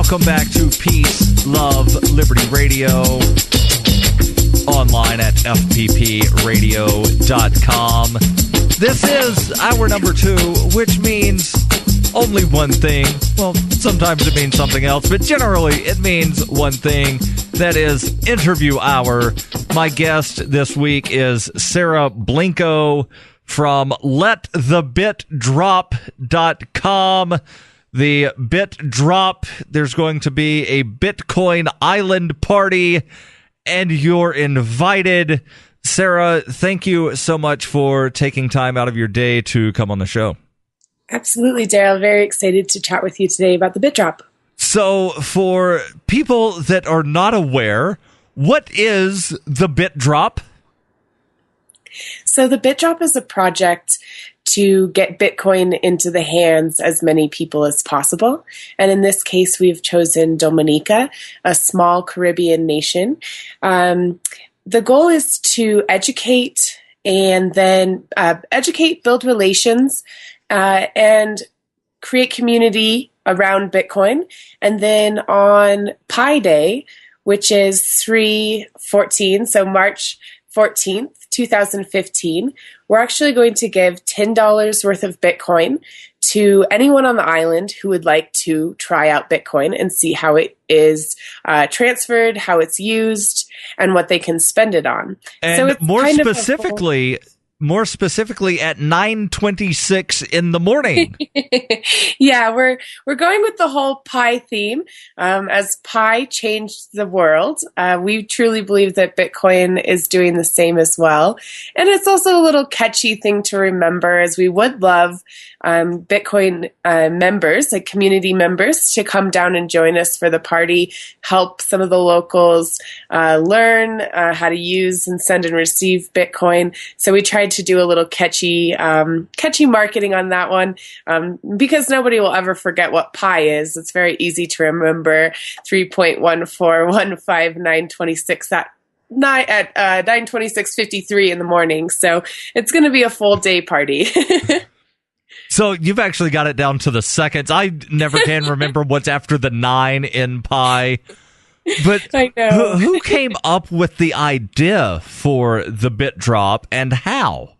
Welcome back to Peace, Love, Liberty Radio, online at fppradio.com. This is hour number 2, which means only one thing. Well, sometimes it means something else, but generally it means one thing. That is interview hour. My guest this week is Sarah Blincoe from letthebitdrop.com. The Bit Drop, there's going to be a Bitcoin island party, and you're invited. Sarah, thank you so much for taking time out of your day to come on the show. Absolutely, Daryl. Very excited to chat with you today about the Bit Drop. So, for people that are not aware, what is the Bit Drop? So the Bit Drop is a project to get Bitcoin into the hands as many people as possible. And in this case, we've chosen Dominica, a small Caribbean nation. The goal is to educate and then build relations, and create community around Bitcoin. And then on Pi Day, which is 3/14, so March 14th, 2015, we're actually going to give $10 worth of Bitcoin to anyone on the island who would like to try out Bitcoin and see how it is transferred, how it's used, and what they can spend it on. And so it's more specifically at 9:26 in the morning. Yeah, we're going with the whole Pi theme. As Pi changed the world, we truly believe that Bitcoin is doing the same as well. And it's also a little catchy thing to remember, as we would love Bitcoin members, like community members, to come down and join us for the party, help some of the locals learn how to use and send and receive Bitcoin. So we tried to do a little catchy marketing on that one, because nobody will ever forget what Pi is. It's very easy to remember. 3.1415926 at 9:26:53 in the morning. So it's going to be a full day party. So you've actually got it down to the seconds. I never can remember what's after the 9 in Pi. But I know. Who came up with the idea for the Bit Drop and how?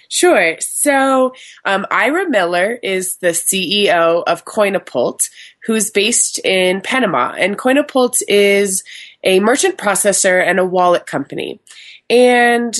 Sure. So Ira Miller is the CEO of Coinapult, who's based in Panama. And Coinapult is a merchant processor and a wallet company. And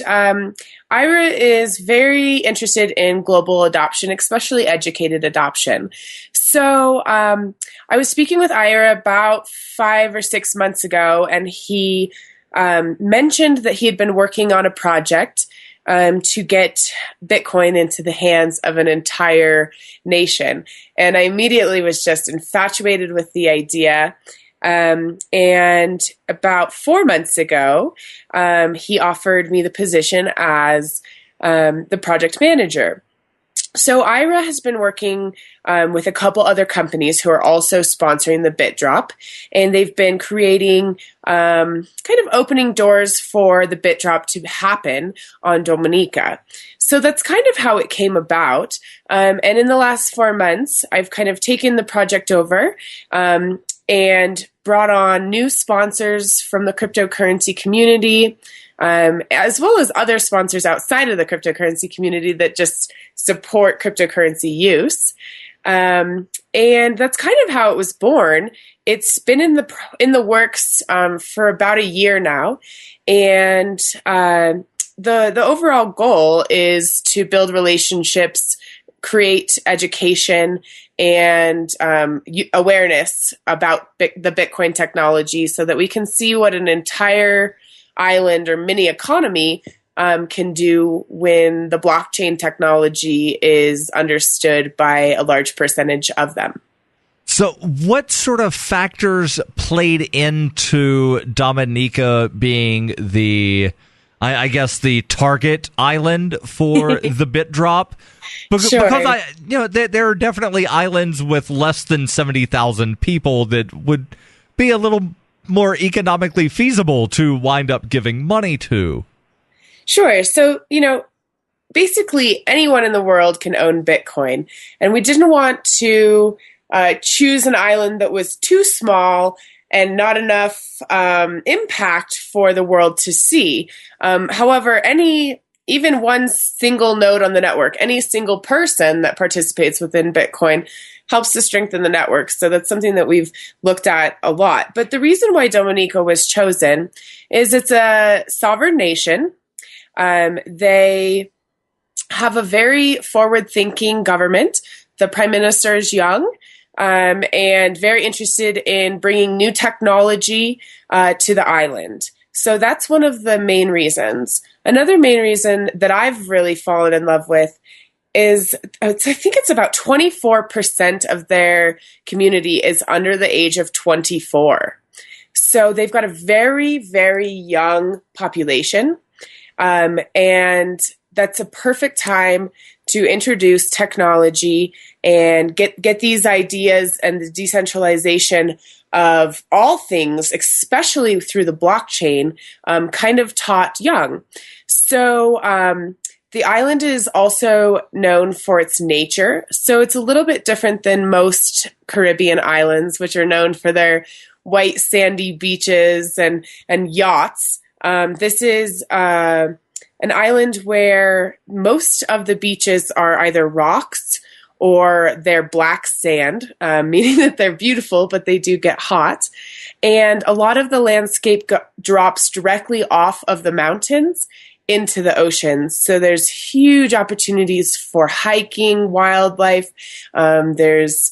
Ira is very interested in global adoption, especially educated adoption. So I was speaking with Ira about 5 or 6 months ago, and he mentioned that he had been working on a project to get Bitcoin into the hands of an entire nation. And I immediately was just infatuated with the idea. And about 4 months ago, he offered me the position as the project manager. So Ira has been working with a couple other companies who are also sponsoring the Bit Drop, and they've been creating kind of opening doors for the Bit Drop to happen on Dominica. So that's kind of how it came about. And in the last 4 months, I've kind of taken the project over and brought on new sponsors from the cryptocurrency community, as well as other sponsors outside of the cryptocurrency community that just support cryptocurrency use. And that's kind of how it was born. It's been in the works for about a year now, and the overall goal is to build relationships, create education, and awareness about the Bitcoin technology, so that we can see what an entire island or mini economy can do when the blockchain technology is understood by a large percentage of them. So what sort of factors played into Dominica being the, I guess, the target island for the Bit Drop? Sure. Because there are definitely islands with less than 70,000 people that would be a little more economically feasible to wind up giving money to. Sure. So, basically anyone in the world can own Bitcoin, and we didn't want to choose an island that was too small and not enough impact for the world to see. However, even one single node on the network, any single person that participates within Bitcoin helps to strengthen the network. So that's something that we've looked at a lot. But the reason why Dominica was chosen is it's a sovereign nation. They have a very forward-thinking government. The prime minister is young and very interested in bringing new technology to the island. So that's one of the main reasons. Another main reason that I've really fallen in love with is I think it's about 24% of their community is under the age of 24. So they've got a very, very young population. And that's a perfect time to introduce technology and get these ideas and the decentralization of all things, especially through the blockchain, kind of taught young. So the island is also known for its nature. So it's a little bit different than most Caribbean islands, which are known for their white sandy beaches and yachts. This is an island where most of the beaches are either rocks or they're black sand, meaning that they're beautiful, but they do get hot. And a lot of the landscape drops directly off of the mountains into the oceans. So there's huge opportunities for hiking, wildlife. There's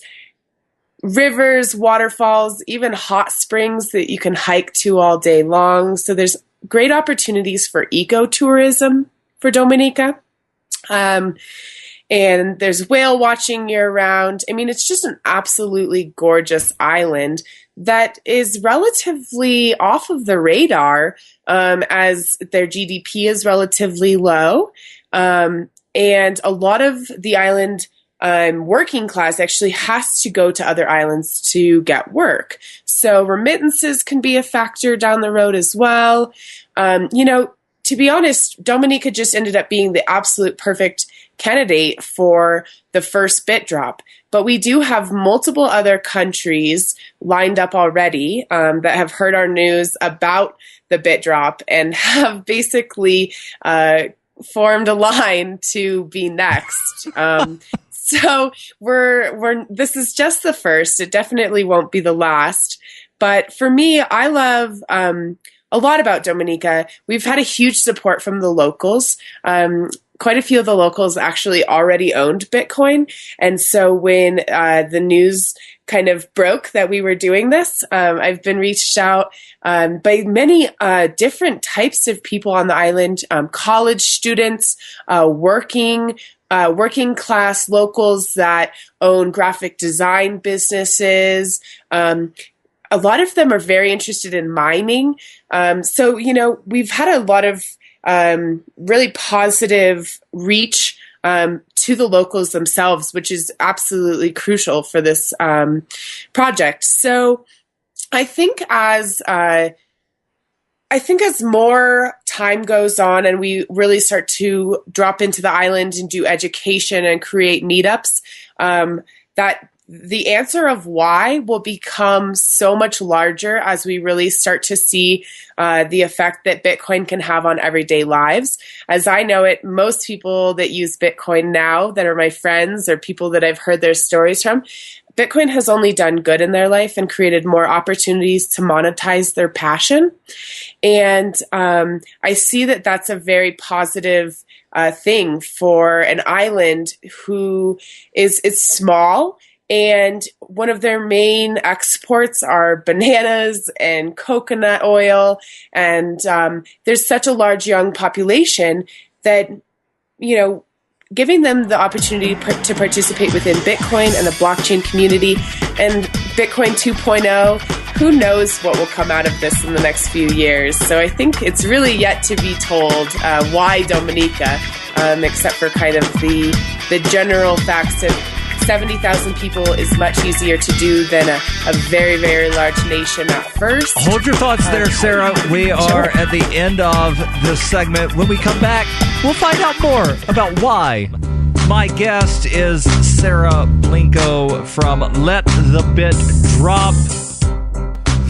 rivers, waterfalls, even hot springs that you can hike to all day long. So there's great opportunities for ecotourism for Dominica. And there's whale watching year round. I mean, it's just an absolutely gorgeous island that is relatively off of the radar, as their GDP is relatively low. And a lot of the island working class actually has to go to other islands to get work. So remittances can be a factor down the road as well. To be honest, Dominica just ended up being the absolute perfect candidate for the first bit drop. But we do have multiple other countries lined up already that have heard our news about the bit drop and have basically formed a line to be next. So this is just the first. It definitely won't be the last. But for me, I love a lot about Dominica. We've had a huge support from the locals. Quite a few of the locals actually already owned Bitcoin. And so when the news kind of broke that we were doing this, I've been reached out by many different types of people on the island, college students, working class locals that own graphic design businesses. A lot of them are very interested in mining. So, we've had a lot of really positive reach to the locals themselves, which is absolutely crucial for this project. So I think as more time goes on and we really start to drop into the island and do education and create meetups, that the answer of why will become so much larger as we really start to see the effect that Bitcoin can have on everyday lives. As I know it, most people that use Bitcoin now that are my friends or people that I've heard their stories from, Bitcoin has only done good in their life and created more opportunities to monetize their passion. And I see that that's a very positive thing for an island who is small. And one of their main exports are bananas and coconut oil. And there's such a large young population that, giving them the opportunity to participate within Bitcoin and the blockchain community and Bitcoin 2.0, who knows what will come out of this in the next few years. So I think it's really yet to be told why Dominica, except for kind of the general facts of 70,000 people is much easier to do than a very, very large nation at first. Hold your thoughts there, Sarah. We are at the end of this segment. When we come back, we'll find out more about why My guest is Sarah Blincoe from Let the Bit Drop.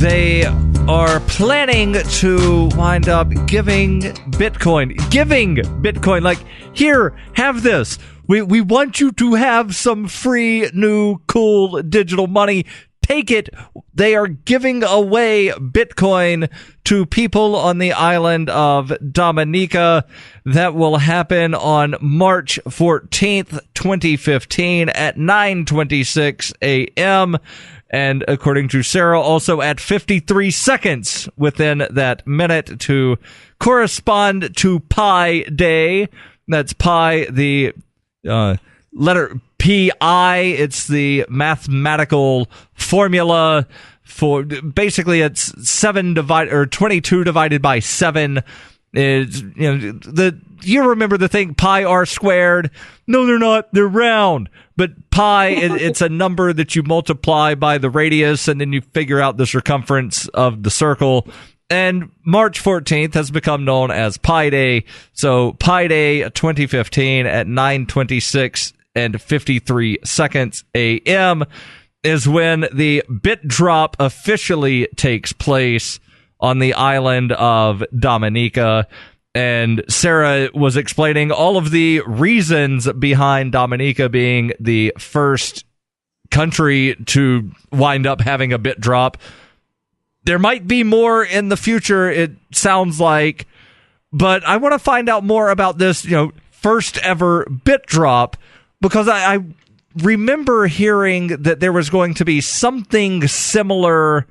They are planning to wind up giving Bitcoin. Like, here, have this. We want you to have some free, new, cool digital money. Take it. They are giving away Bitcoin to people on the island of Dominica. That will happen on March 14th, 2015 at 9:26 a.m. And according to Sarah, also at 53 seconds within that minute to correspond to Pi Day. That's Pi, the letter Pi. It's the mathematical formula for, basically it's 22 divided by 7. Is, you remember the thing pi r squared? No, they're not. They're round. But pi, it's a number that you multiply by the radius, and then you figure out the circumference of the circle. And March 14th has become known as Pi Day. So Pi Day 2015 at 9:26 and 53 seconds a.m. is when the bit drop officially takes place on the island of Dominica. And Sarah was explaining all of the reasons behind Dominica being the first country to wind up having a bit drop. There might be more in the future, it sounds like, but I want to find out more about this, first ever bit drop, because I remember hearing that there was going to be something similar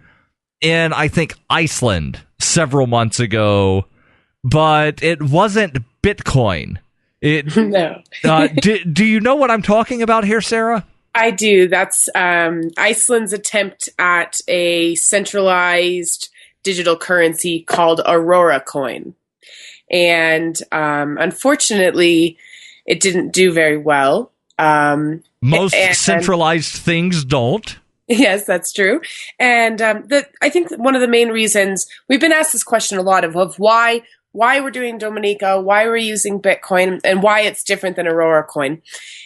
in, I think, Iceland several months ago, but it wasn't Bitcoin. No. Do you know what I'm talking about here, Sarah? I do. That's Iceland's attempt at a centralized digital currency called Aurora Coin. And unfortunately, it didn't do very well. Most centralized things don't. Yes, that's true. And I think one of the main reasons, we've been asked this question a lot of why we're doing Dominica, why we're using Bitcoin, and why it's different than Aurora Coin.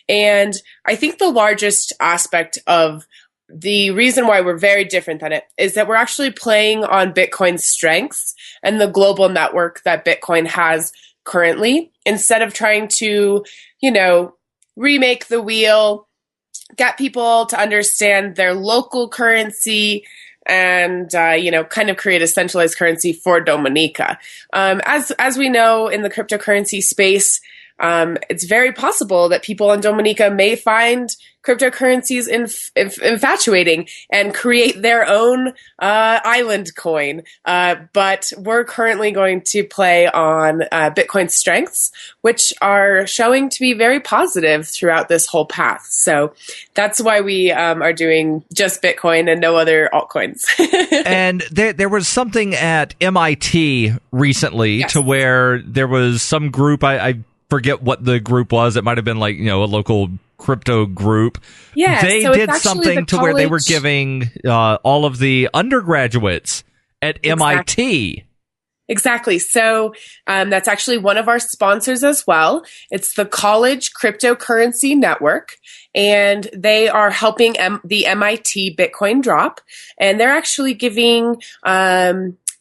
And I think the largest aspect of the reason why we're very different than it is that we're actually playing on Bitcoin's strengths and the global network that Bitcoin has currently, instead of trying to, remake the wheel, get people to understand their local currency, and kind of create a centralized currency for Dominica. As we know in the cryptocurrency space, it's very possible that people in Dominica may find cryptocurrencies infatuating and create their own island coin. But we're currently going to play on Bitcoin's strengths, which are showing to be very positive throughout this whole path. So that's why we are doing just Bitcoin and no other altcoins. And there was something at MIT recently, yes, to where there was some group, I forget what the group was. It might have been like, a local crypto group. Yeah, they so did something to where they were giving all of the undergraduates at MIT. Exactly. So that's actually one of our sponsors as well. It's the College Cryptocurrency Network, and they are helping the MIT Bitcoin drop. And they're actually giving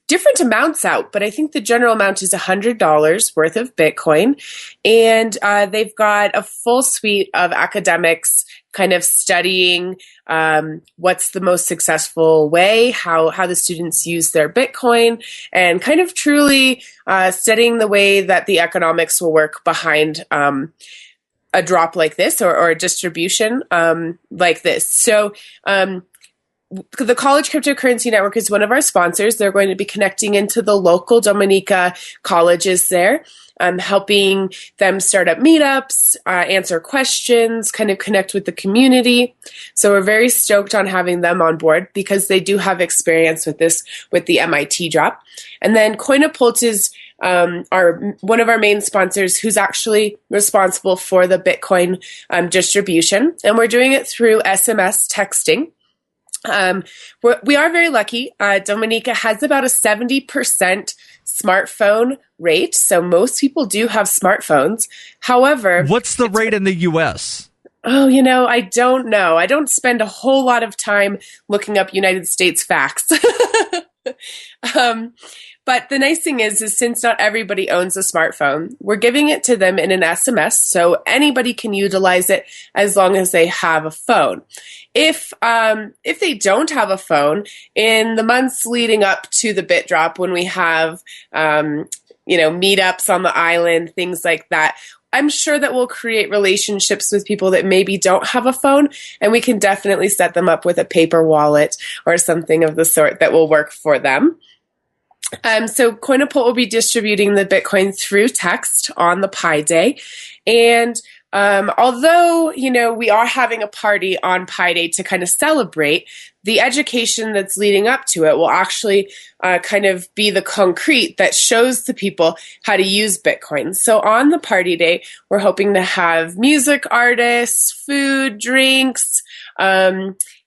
different amounts out, but I think the general amount is $100 worth of Bitcoin. And they've got a full suite of academics kind of studying what's the most successful way, how the students use their Bitcoin, and kind of truly studying the way that the economics will work behind a drop like this, or a distribution like this. So the College Cryptocurrency Network is one of our sponsors. They're going to be connecting into the local Dominica colleges there, helping them start up meetups, answer questions, kind of connect with the community. So we're very stoked on having them on board because they do have experience with this, with the MIT drop. And then Coinapult is one of our main sponsors, who's actually responsible for the Bitcoin distribution. And we're doing it through SMS texting. We are very lucky. Dominica has about a 70% smartphone rate. So most people do have smartphones. However, what's the rate in the U.S.? Oh, I don't know. I don't spend a whole lot of time looking up United States facts. But the nice thing is since not everybody owns a smartphone, we're giving it to them in an SMS, so anybody can utilize it as long as they have a phone. If they don't have a phone, in the months leading up to the bit drop, when we have meetups on the island, things like that, I'm sure that we'll create relationships with people that maybe don't have a phone, and we can definitely set them up with a paper wallet or something of the sort that will work for them. So Coinapult will be distributing the Bitcoin through text on the Pi Day. And although, we are having a party on Pi Day to kind of celebrate, the education that's leading up to it will actually kind of be the concrete that shows the people how to use Bitcoin. So on the party day, we're hoping to have music artists, food, drinks,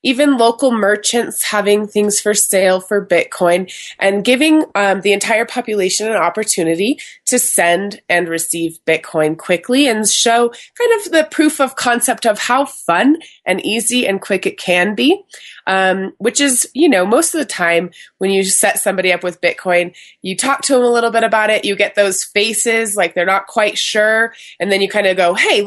even local merchants having things for sale for Bitcoin, and giving the entire population an opportunity to send and receive Bitcoin quickly and show kind of the proof of concept of how fun and easy and quick it can be. Which is, most of the time when you set somebody up with Bitcoin, you talk to them a little bit about it, you get those faces like they're not quite sure, and then you kind of go, hey,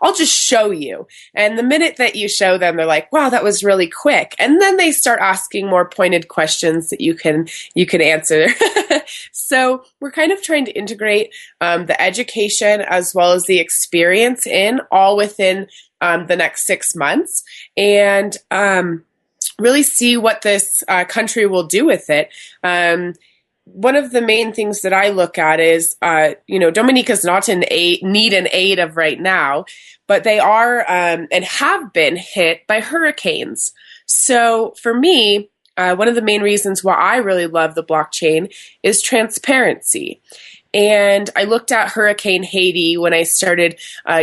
I'll just show you. And the minute that you show them, they're like, wow, that was really quick. And then they start asking more pointed questions that you can answer. So we're kind of trying to integrate the education as well as the experience all within the next 6 months, and really see what this country will do with it. One of the main things that I look at is, Dominica's not in need and aid of right now, but they are and have been hit by hurricanes. So for me, one of the main reasons why I really love the blockchain is transparency. And I looked at Hurricane Haiti when I started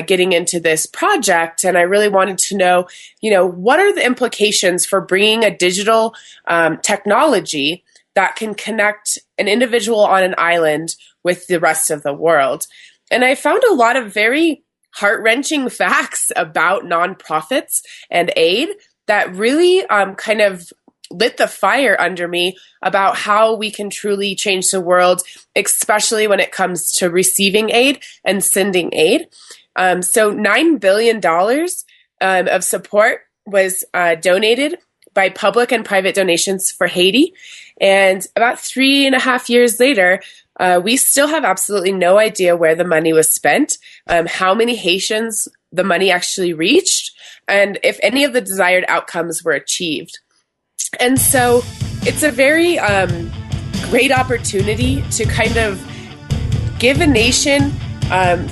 getting into this project, and I really wanted to know, what are the implications for bringing a digital technology that can connect an individual on an island with the rest of the world. And I found a lot of very heart-wrenching facts about nonprofits and aid that really kind of lit the fire under me about how we can truly change the world, especially when it comes to receiving aid and sending aid. So $9 billion of support was donated by public and private donations for Haiti. And about 3.5 years later, we still have absolutely no idea where the money was spent, how many Haitians the money actually reached, and if any of the desired outcomes were achieved. And so it's a very great opportunity to kind of give a nation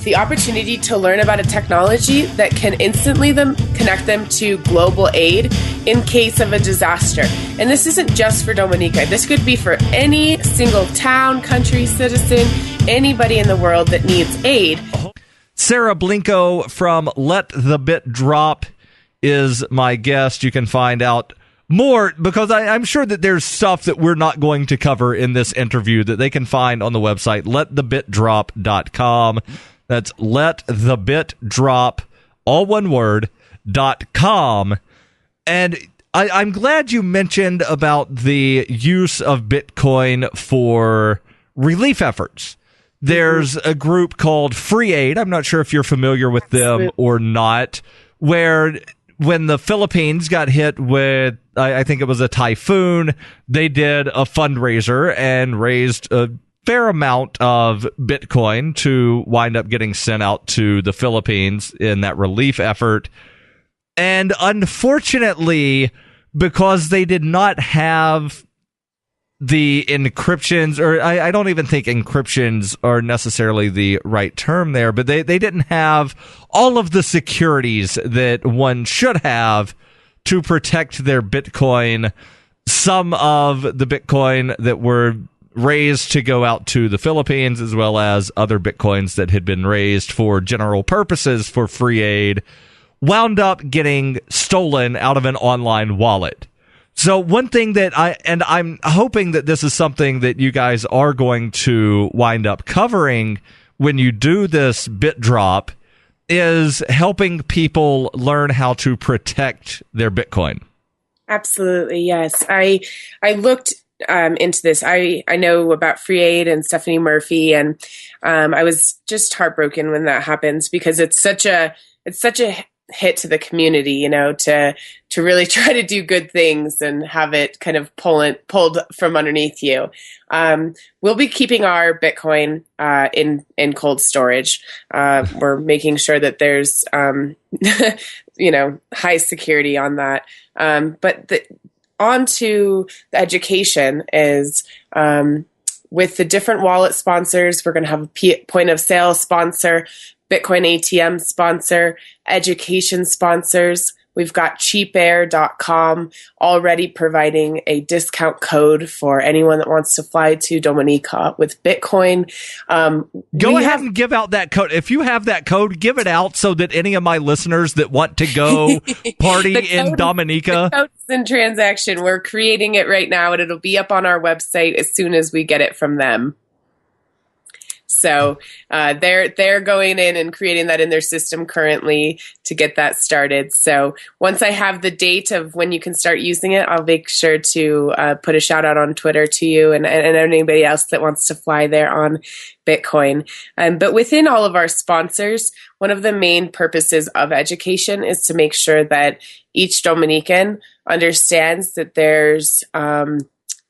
the opportunity to learn about a technology that can instantly connect them to global aid in case of a disaster. And this isn't just for Dominica. This could be for any single town, country, citizen, anybody in the world that needs aid. Sarah Blincoe from Let the Bit Drop is my guest. You can find out more, because I'm sure that there's stuff that we're not going to cover in this interview that they can find on the website, letthebitdrop.com. That's letthebitdrop, all one word, .com. And I'm glad you mentioned about the use of Bitcoin for relief efforts. There's a group called Free Aid. I'm not sure if you're familiar with them or not, where when the Philippines got hit with, I think it was a typhoon, they did a fundraiser and raised a fair amount of Bitcoin to wind up getting sent out to the Philippines in that relief effort. And unfortunately, because they did not have the encryptions, or I don't even think encryptions are necessarily the right term there, but they didn't have all of the securities that one should have to protect their Bitcoin. Some of the Bitcoin that were raised to go out to the Philippines, as well as other Bitcoins that had been raised for general purposes for free aid, wound up getting stolen out of an online wallet. So one thing that I'm hoping that this is something that you guys are going to wind up covering when you do this bit drop, is helping people learn how to protect their Bitcoin. Absolutely, yes. I looked into this. I know about Free Aid and Stephanie Murphy, and I was just heartbroken when that happens, because it's such a hit to the community, you know, to really try to do good things and have it kind of pulled from underneath you. We'll be keeping our Bitcoin in cold storage. We're making sure that there's high security on that. But on to the education is with the different wallet sponsors. We're going to have a point of sale sponsor, Bitcoin ATM sponsor, education sponsors. We've got cheapair.com already providing a discount code for anyone that wants to fly to Dominica with Bitcoin. Go ahead and give out that code. If you have that code, give it out so that any of my listeners that want to go party in Dominica. The code's in transaction. We're creating it right now, and it'll be up on our website as soon as we get it from them. So they're going in and creating that in their system currently to get that started. So once I have the date of when you can start using it, I'll make sure to put a shout out on Twitter to you and anybody else that wants to fly there on Bitcoin. But within all of our sponsors, one of the main purposes of education is to make sure that each Dominican understands that there's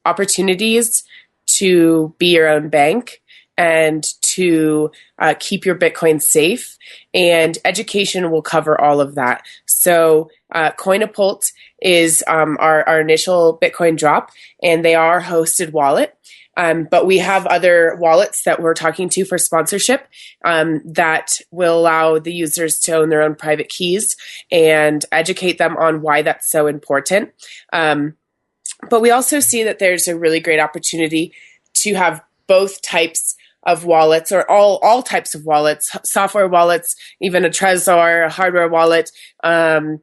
opportunities to be your own bank and to keep your Bitcoin safe. And education will cover all of that. So Coinapult is our initial Bitcoin drop, and they are hosted wallet. But we have other wallets that we're talking to for sponsorship that will allow the users to own their own private keys and educate them on why that's so important. But we also see that there's a really great opportunity to have both types of wallets, or all types of wallets, software wallets, even a Trezor, a hardware wallet, and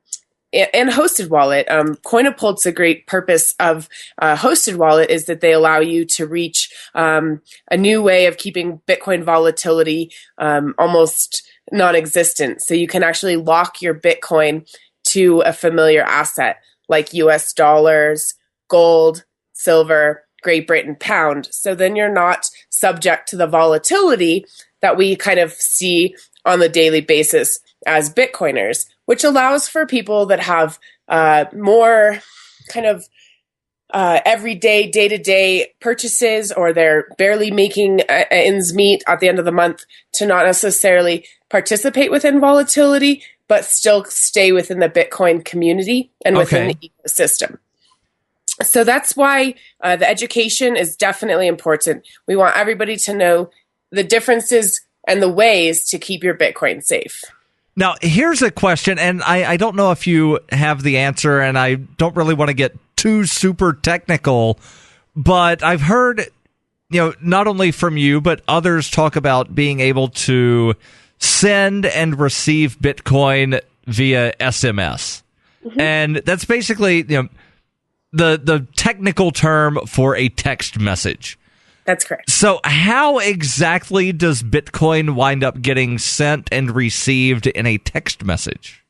hosted wallet. Coinapult's a great purpose of hosted wallet is that they allow you to reach a new way of keeping Bitcoin volatility almost non-existent. So you can actually lock your Bitcoin to a familiar asset like US dollars, gold, silver, Great Britain pound. So then you're not subject to the volatility that we kind of see on the daily basis as Bitcoiners, which allows for people that have more kind of everyday, day-to-day purchases, or they're barely making ends meet at the end of the month, to not necessarily participate within volatility, but still stay within the Bitcoin community and within the ecosystem. So that's why the education is definitely important. We want everybody to know the differences and the ways to keep your Bitcoin safe. Now, here's a question, and I don't know if you have the answer, and I don't really want to get too super technical, but I've heard, not only from you, but others talk about being able to send and receive Bitcoin via SMS. Mm-hmm. And that's basically, the technical term for a text message. That's correct. So how exactly does Bitcoin wind up getting sent and received in a text message?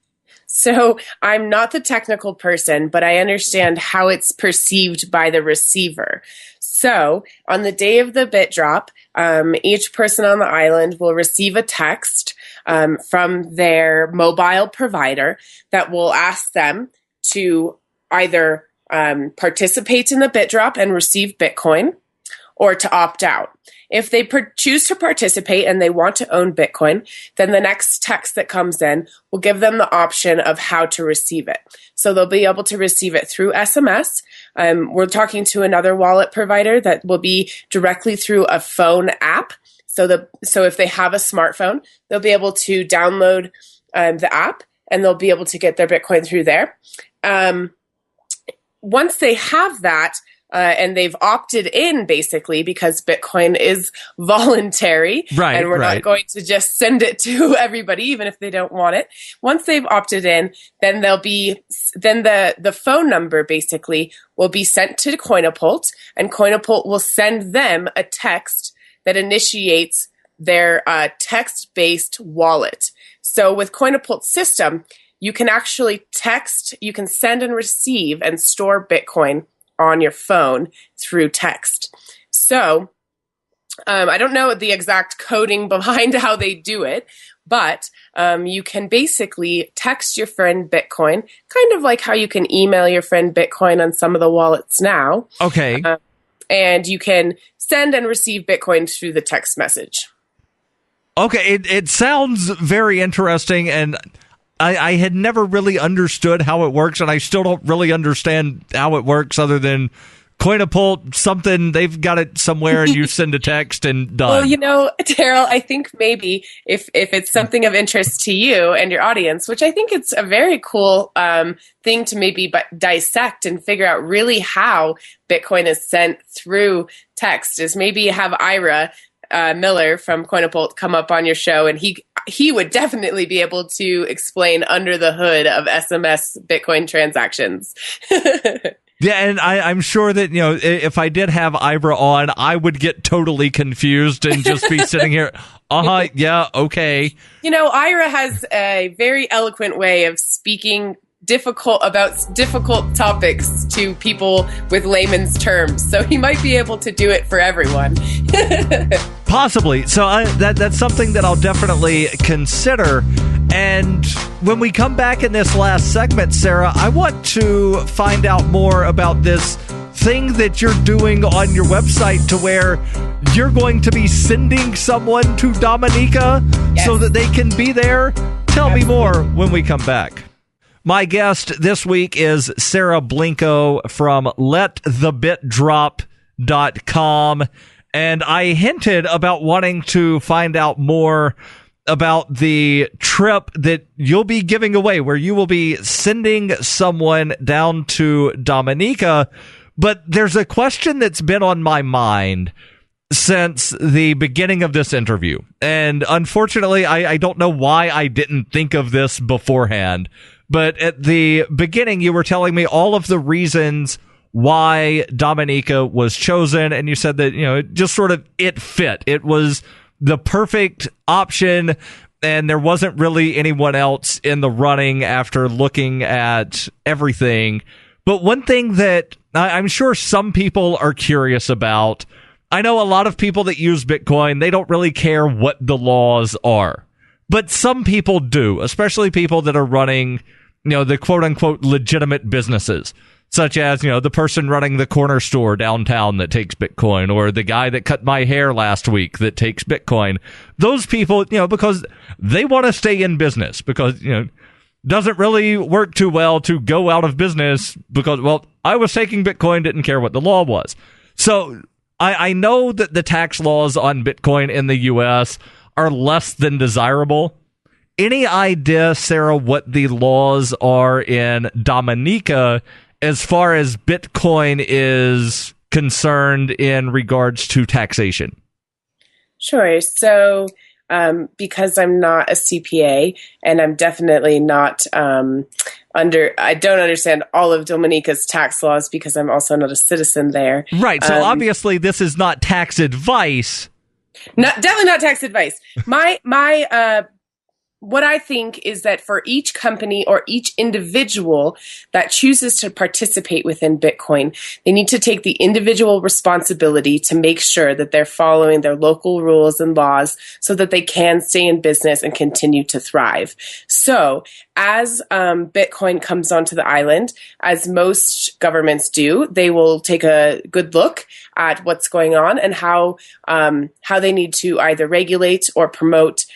So I'm not the technical person, but I understand how it's perceived by the receiver. So on the day of the bit drop, each person on the island will receive a text from their mobile provider that will ask them to either participate in the bit drop and receive Bitcoin, or to opt out. If they choose to participate and they want to own Bitcoin, then the next text that comes in will give them the option of how to receive it. So they'll be able to receive it through SMS. We're talking to another wallet provider that will be directly through a phone app. So if they have a smartphone, they'll be able to download the app, and they'll be able to get their Bitcoin through there. Once they have that, and they've opted in basically because Bitcoin is voluntary, right? And we're not going to just send it to everybody, even if they don't want it. Once they've opted in, then the phone number basically will be sent to Coinapult, and Coinapult will send them a text that initiates their text-based wallet. So with Coinapult's system, you can actually you can send and receive and store Bitcoin on your phone through text. So I don't know the exact coding behind how they do it, but you can basically text your friend Bitcoin, kind of like how you can email your friend Bitcoin on some of the wallets now. Okay. And you can send and receive Bitcoin through the text message. Okay, it sounds very interesting, and I had never really understood how it works, and I still don't really understand how it works other than Coinapult, something, they've got it somewhere, and you send a text and done. Well, Daryl, I think maybe if it's something of interest to you and your audience, which I think it's a very cool thing to maybe dissect and figure out really how Bitcoin is sent through text, is maybe have Ira Miller from Coinapult come up on your show, and he would definitely be able to explain under the hood of SMS Bitcoin transactions. Yeah, and I'm sure that, if I did have Ira on, I would get totally confused and just be sitting here, yeah, okay. Ira has a very eloquent way of speaking difficult topics to people with layman's terms, so he might be able to do it for everyone. Possibly. So that's something that I'll definitely consider. And when we come back in this last segment, Sarah, I want to find out more about this thing that you're doing on your website, to where you're going to be sending someone to Dominica, yes, so that they can be there. Tell Absolutely. Me more when we come back. My guest this week is Sarah Blincoe from letthebitdrop.com. And I hinted about wanting to find out more about the trip that you'll be giving away, where you will be sending someone down to Dominica. But there's a question that's been on my mind since the beginning of this interview. And unfortunately, I don't know why I didn't think of this beforehand. But at the beginning, you were telling me all of the reasons why Dominica was chosen, and you said that, it just sort of, it fit. It was the perfect option, and there wasn't really anyone else in the running after looking at everything. But one thing that I'm sure some people are curious about, I know a lot of people that use Bitcoin, they don't really care what the laws are. But some people do, especially people that are running, the quote-unquote legitimate businesses, such as, the person running the corner store downtown that takes Bitcoin, or the guy that cut my hair last week that takes Bitcoin. Those people, because they want to stay in business, because, doesn't really work too well to go out of business because, I was taking Bitcoin, didn't care what the law was. So I know that the tax laws on Bitcoin in the U.S. are less than desirable. Any idea, Sarah, what the laws are in Dominica as far as Bitcoin is concerned in regards to taxation? Sure. So because I'm not a CPA, and I'm definitely not I don't understand all of Dominica's tax laws because I'm also not a citizen there. Right. So obviously this is not tax advice. Definitely not tax advice. What I think is that for each company or each individual that chooses to participate within Bitcoin, they need to take the individual responsibility to make sure that they're following their local rules and laws so that they can stay in business and continue to thrive. So as Bitcoin comes onto the island, as most governments do, they will take a good look at what's going on and how they need to either regulate or promote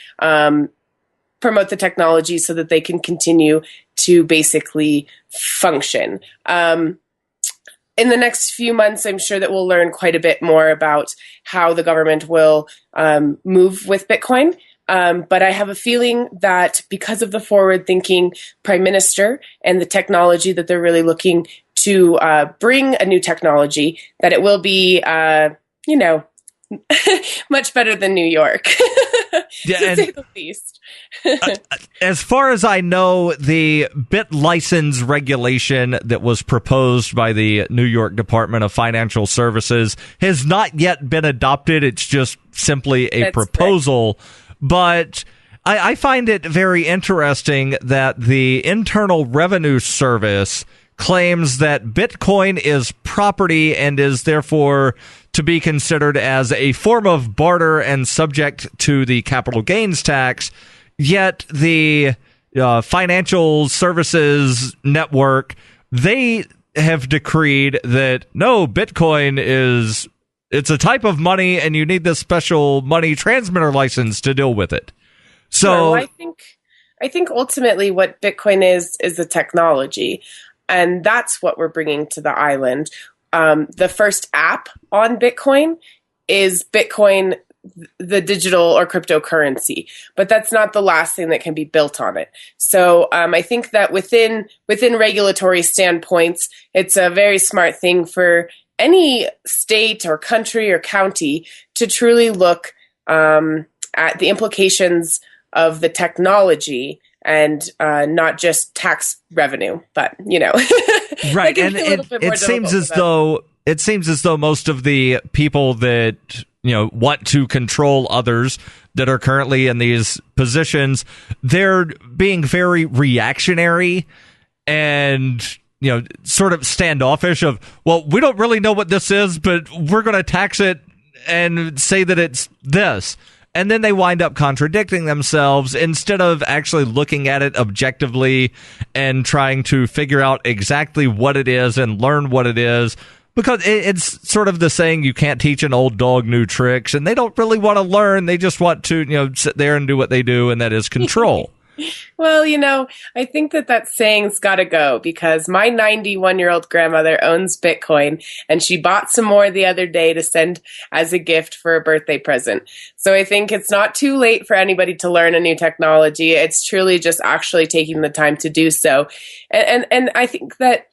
the technology so that they can continue to basically function. In the next few months, I'm sure that we'll learn quite a bit more about how the government will move with Bitcoin. But I have a feeling that because of the forward-thinking prime minister and the technology that they're really looking to bring a new technology, that it will be, much better than New York, to say the least. As far as I know, the bit license regulation that was proposed by the New York Department of Financial Services has not yet been adopted. It's just simply a proposal. Correct. But I find it very interesting that the Internal Revenue Service claims that Bitcoin is property and is therefore to be considered as a form of barter and subject to the capital gains tax. Yet the Financial Services Network, they have decreed that no, Bitcoin it's a type of money and you need this special money transmitter license to deal with it. So I think ultimately what Bitcoin is a technology. And that's what we're bringing to the island. The first app on Bitcoin is Bitcoin, the digital or cryptocurrency, but that's not the last thing that can be built on it. So I think that within regulatory standpoints, it's a very smart thing for any state or country or county to truly look at the implications of the technology and not just tax revenue, but right. And it seems as though most of the people that want to control others that are currently in these positions, they're being very reactionary and sort of standoffish. Of, well, we don't really know what this is, but we're going to tax it and say that it's this. And then they wind up contradicting themselves instead of actually looking at it objectively and trying to figure out exactly what it is and learn what it is. Because it's sort of the saying, you can't teach an old dog new tricks, and they don't really want to learn. They just want to, sit there and do what they do, and that is control. Well, I think that saying's got to go, because my 91-year-old grandmother owns Bitcoin, and she bought some more the other day to send as a gift for a birthday present. So I think it's not too late for anybody to learn a new technology. It's truly just actually taking the time to do so. And I think that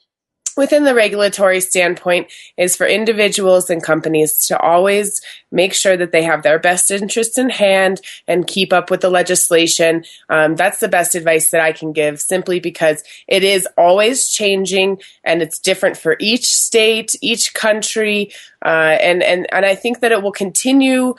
within the regulatory standpoint is for individuals and companies to always make sure that they have their best interests in hand and keep up with the legislation. That's the best advice that I can give, simply because it is always changing and it's different for each state, each country. And I think that it will continue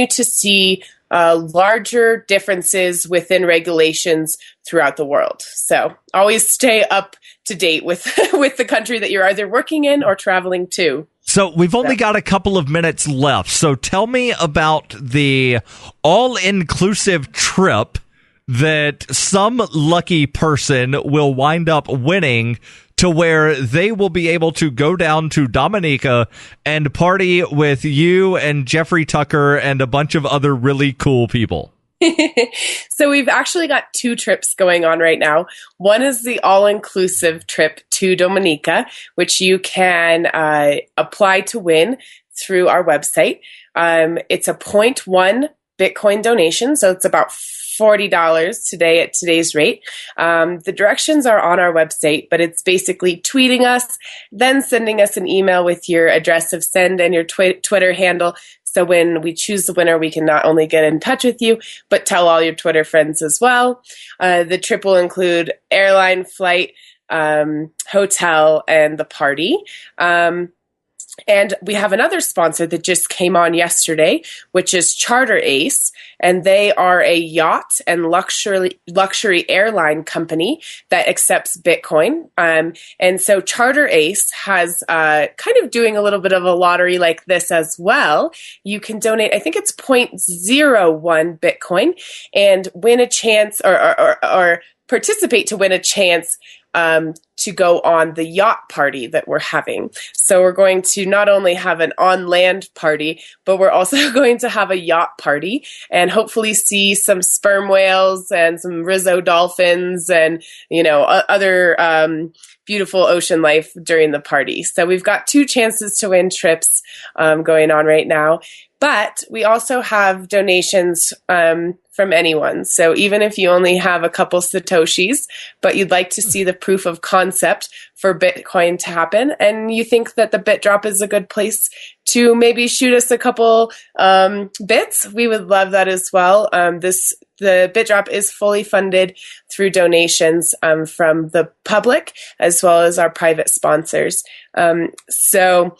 to see larger differences within regulations throughout the world. So always stay up to date with the country that you're either working in or traveling to. So we've only got a couple of minutes left. So tell me about the all-inclusive trip that some lucky person will wind up winning, to where they will be able to go down to Dominica and party with you and Jeffrey Tucker and a bunch of other really cool people. So we've actually got two trips going on right now. One is the all-inclusive trip to Dominica, which you can apply to win through our website. It's a 0.1 Bitcoin donation, so it's about $40 today at today's rate. The directions are on our website, but it's basically tweeting us, then sending us an email with your address of send and your Twitter handle. So when we choose the winner, we can not only get in touch with you, but tell all your Twitter friends as well. The trip will include airline, flight, hotel, and the party. And we have another sponsor that just came on yesterday, which is Charter Ace, and they are a yacht and luxury airline company that accepts Bitcoin. And so Charter Ace has kind of doing a little bit of a lottery like this as well. You can donate, I think it's 0.01 Bitcoin, and win a chance or participate to win a chance to go on the yacht party that we're having. So we're going to not only have an on-land party, but we're also going to have a yacht party and hopefully see some sperm whales and some Rizzo dolphins and, other beautiful ocean life during the party. So we've got two chances to win trips going on right now. But we also have donations from anyone. So even if you only have a couple Satoshis, but you'd like to see the proof of concept for Bitcoin to happen, and you think that the Bit Drop is a good place to maybe shoot us a couple bits, we would love that as well. The Bit Drop is fully funded through donations from the public as well as our private sponsors. So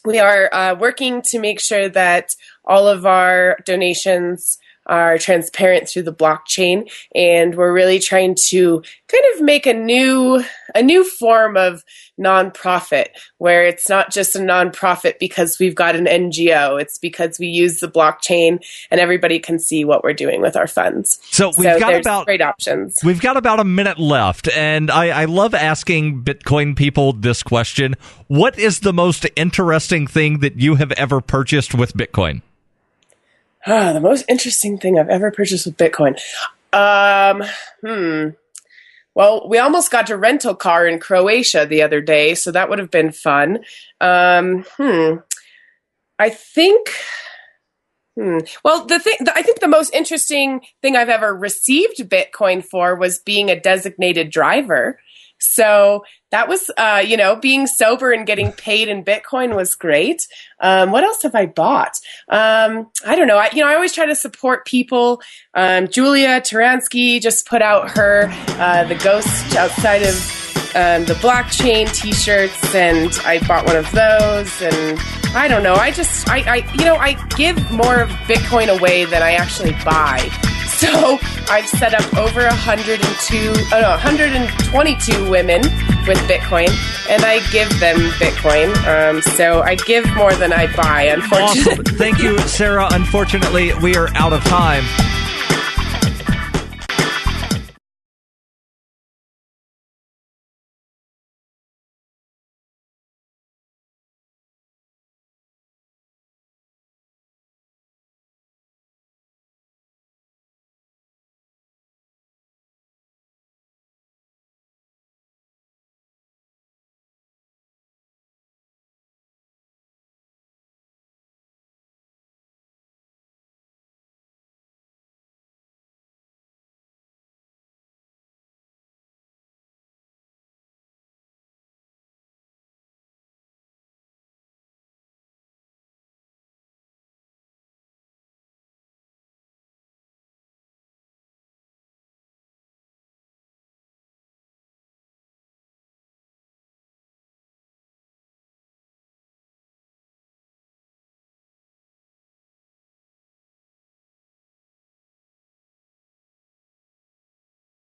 we are working to make sure that all of our donations are transparent through the blockchain, and we're really trying to kind of make a new form of nonprofit where it's not just a nonprofit because we've got an NGO. It's because we use the blockchain and everybody can see what we're doing with our funds. So we've got there's great options. We've got about a minute left, and I love asking Bitcoin people this question. What is the most interesting thing that you have ever purchased with Bitcoin? The most interesting thing I've ever purchased with Bitcoin. Well, we almost got a rental car in Croatia the other day, so that would have been fun. I think. Well, I think the most interesting thing I've ever received Bitcoin for was being a designated driver. So that was, being sober and getting paid in Bitcoin was great. What else have I bought? I don't know. I always try to support people. Julia Taransky just put out her The Ghost Outside of the Blockchain t-shirts, and I bought one of those. And I don't know. I give more of Bitcoin away than I actually buy. So I've set up over 122 women with Bitcoin, and I give them Bitcoin. So I give more than I buy, unfortunately. Awesome. Thank you, Sarah. Unfortunately, we are out of time.